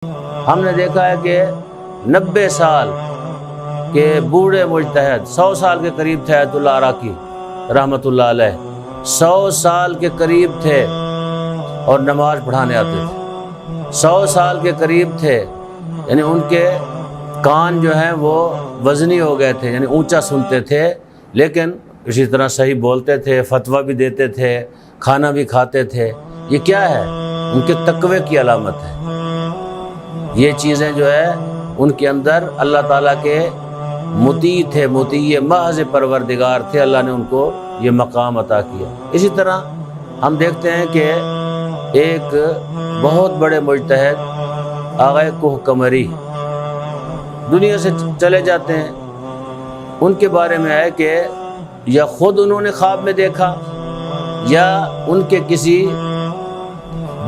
ہم نے دیکھا ہے کہ 90 سال کے بوڑھے مجتہد، 100 سال کے قریب تھے آیت اللہ عراقی رحمۃ اللہ علیہ، 100 سال کے قریب تھے اور نماز پڑھانے آتے تھے، 100 سال کے قریب تھے، یعنی ان کے کان جو ہیں وہ وزنی ہو گئے تھے، یعنی اونچا سنتے تھے، لیکن اسی طرح صحیح بولتے تھے، فتویٰ بھی دیتے تھے، کھانا بھی کھاتے تھے۔ یہ کیا ہے؟ ان کے تقوی کی علامت ہے۔ یہ چیزیں جو ہے ان کے اندر اللہ تعالیٰ کے مطیع تھے، مطیع محض پروردگار تھے، اللہ نے ان کو یہ مقام عطا کیا۔ اسی طرح ہم دیکھتے ہیں کہ ایک بہت بڑے مجتہد آغا کوہ قمری دنیا سے چلے جاتے ہیں، ان کے بارے میں ہے کہ یا خود انہوں نے خواب میں دیکھا یا ان کے کسی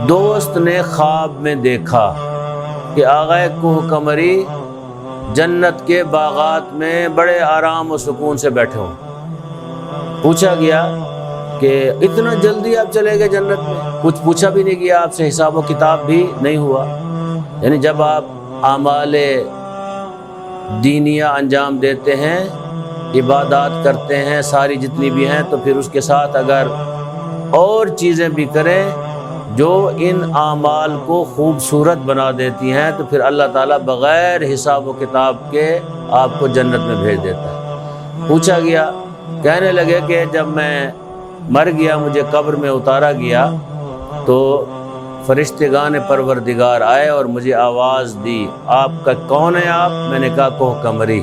دوست نے خواب میں دیکھا کہ آغا کوہ قمری جنت کے باغات میں بڑے آرام و سکون سے بیٹھے ہوں۔ پوچھا گیا کہ اتنا جلدی آپ چلے گئے جنت میں؟ کچھ پوچھا بھی نہیں گیا آپ سے، حساب و کتاب بھی نہیں ہوا۔ یعنی جب آپ اعمال دینیہ انجام دیتے ہیں، عبادات کرتے ہیں ساری جتنی بھی ہیں، تو پھر اس کے ساتھ اگر اور چیزیں بھی کریں جو ان اعمال کو خوبصورت بنا دیتی ہیں، تو پھر اللہ تعالیٰ بغیر حساب و کتاب کے آپ کو جنت میں بھیج دیتا ہے۔ پوچھا گیا، کہنے لگے کہ جب میں مر گیا، مجھے قبر میں اتارا گیا، تو فرشتگان پروردگار آئے اور مجھے آواز دی، آپ کا کون ہے آپ؟ میں نے کہا کوہ قمری۔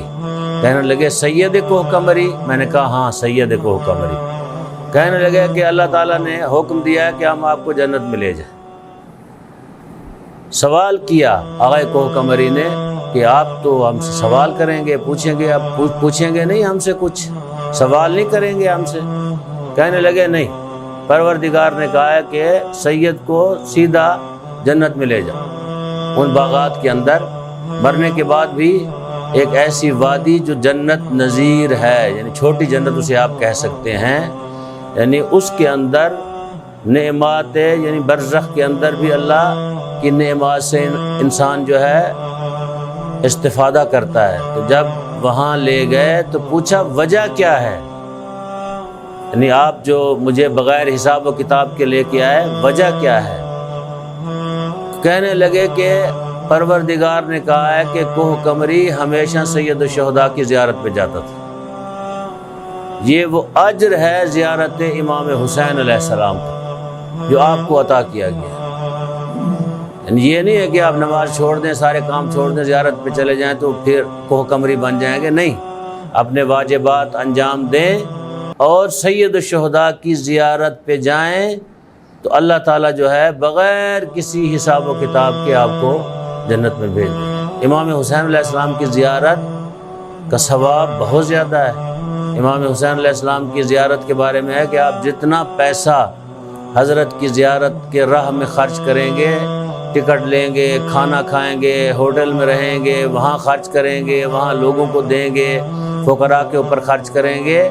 کہنے لگے سید کوہ قمری؟ میں نے کہا ہاں سید کوہ قمری۔ کہنے لگے کہ اللہ تعالیٰ نے حکم دیا ہے کہ ہم آپ کو جنت میں لے جائیں۔ سوال کیا آغا کوہ قمری نے کہ آپ تو ہم سے سوال کریں گے، پوچھیں گے، آپ پوچھیں گے نہیں ہم سے، کچھ سوال نہیں کریں گے ہم سے؟ کہنے لگے نہیں، پروردگار نے کہا ہے کہ سید کو سیدھا جنت میں لے جاؤ۔ ان باغات کے اندر مرنے کے بعد بھی ایک ایسی وادی جو جنت نظیر ہے، یعنی چھوٹی جنت اسے آپ کہہ سکتے ہیں، یعنی اس کے اندر نعمات، یعنی برزخ کے اندر بھی اللہ کی نعمات سے انسان جو ہے استفادہ کرتا ہے۔ تو جب وہاں لے گئے تو پوچھا وجہ کیا ہے، یعنی آپ جو مجھے بغیر حساب و کتاب کے لے کے آئے، وجہ کیا ہے؟ کہنے لگے کہ پروردگار نے کہا ہے کہ کوہ قمری ہمیشہ سید الشہداء کی زیارت پہ جاتا تھا، یہ وہ اجر ہے زیارت امام حسین علیہ السلام کا جو آپ کو عطا کیا گیا۔ یعنی یہ نہیں ہے کہ آپ نماز چھوڑ دیں، سارے کام چھوڑ دیں، زیارت پہ چلے جائیں تو پھر کوہ قمری بن جائیں گے، نہیں، اپنے واجبات انجام دیں اور سید الشہداء کی زیارت پہ جائیں تو اللہ تعالیٰ جو ہے بغیر کسی حساب و کتاب کے آپ کو جنت میں بھیج دیں۔ امام حسین علیہ السلام کی زیارت کا ثواب بہت زیادہ ہے۔ امام حسین علیہ السلام کی زیارت کے بارے میں ہے کہ آپ جتنا پیسہ حضرت کی زیارت کے راہ میں خرچ کریں گے، ٹکٹ لیں گے، کھانا کھائیں گے، ہوٹل میں رہیں گے، وہاں خرچ کریں گے، وہاں لوگوں کو دیں گے، فقراء کے اوپر خرچ کریں گے،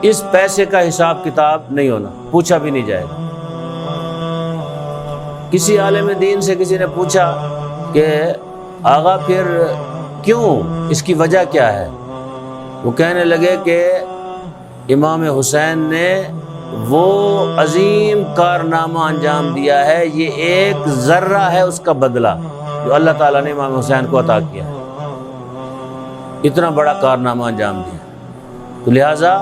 اس پیسے کا حساب کتاب نہیں ہونا، پوچھا بھی نہیں جائے گا۔ کسی عالم دین سے کسی نے پوچھا کہ آغا پھر کیوں، اس کی وجہ کیا ہے؟ وہ کہنے لگے کہ امام حسین نے وہ عظیم کارنامہ انجام دیا ہے، یہ ایک ذرہ ہے اس کا بدلہ جو اللہ تعالیٰ نے امام حسین کو عطا کیا ہے، اتنا بڑا کارنامہ انجام دیا۔ تو لہٰذا